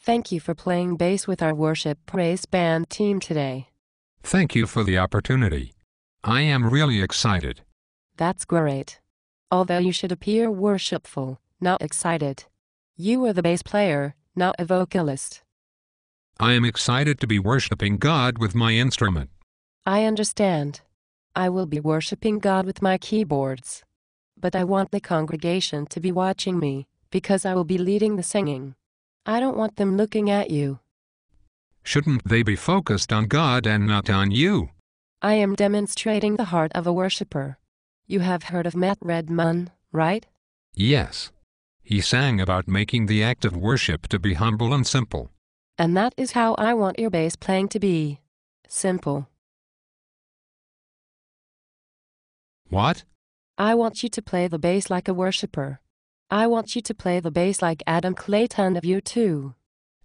Thank you for playing bass with our worship praise band team today. Thank you for the opportunity. I am really excited. That's great. Although you should appear worshipful, not excited. You are the bass player, not a vocalist. I am excited to be worshiping God with my instrument. I understand. I will be worshiping God with my keyboards. But I want the congregation to be watching me, because I will be leading the singing. I don't want them looking at you. Shouldn't they be focused on God and not on you? I am demonstrating the heart of a worshiper. You have heard of Matt Redman, right? Yes. He sang about making the act of worship to be humble and simple. And that is how I want your bass playing to be. Simple. What? I want you to play the bass like a worshiper. I want you to play the bass like Adam Clayton of U2.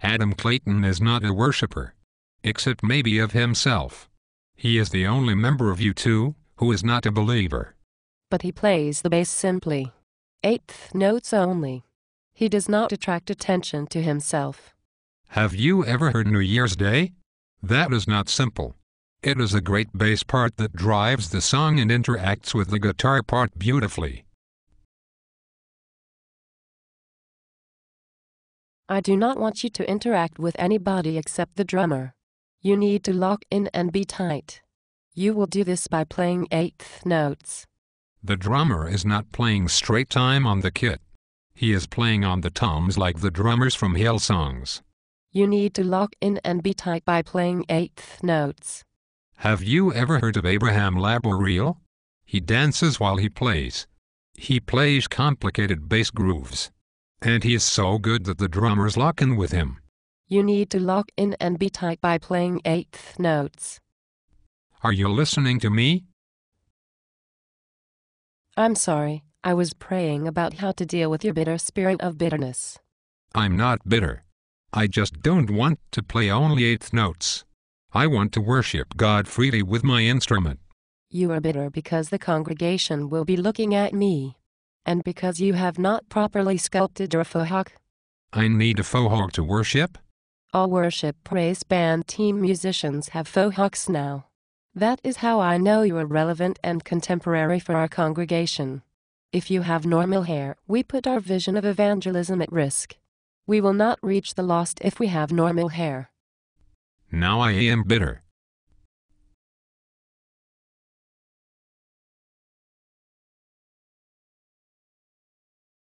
Adam Clayton is not a worshiper. Except maybe of himself. He is the only member of U2 who is not a believer. But he plays the bass simply. Eighth notes only. He does not attract attention to himself. Have you ever heard New Year's Day? That is not simple. It is a great bass part that drives the song and interacts with the guitar part beautifully. I do not want you to interact with anybody except the drummer. You need to lock in and be tight. You will do this by playing eighth notes. The drummer is not playing straight time on the kit. He is playing on the toms like the drummers from Hillsongs. You need to lock in and be tight by playing eighth notes. Have you ever heard of Abraham Laboreal? He dances while he plays. He plays complicated bass grooves. And he is so good that the drummers lock in with him. You need to lock in and be tight by playing eighth notes. Are you listening to me? I'm sorry, I was praying about how to deal with your bitter spirit of bitterness. I'm not bitter. I just don't want to play only eighth notes. I want to worship God freely with my instrument. You are bitter because the congregation will be looking at me. And because you have not properly sculpted your faux hawk. I need a faux hawk to worship? All worship praise band team musicians have faux hawks now. That is how I know you are relevant and contemporary for our congregation. If you have normal hair, we put our vision of evangelism at risk. We will not reach the lost if we have normal hair. Now I am bitter.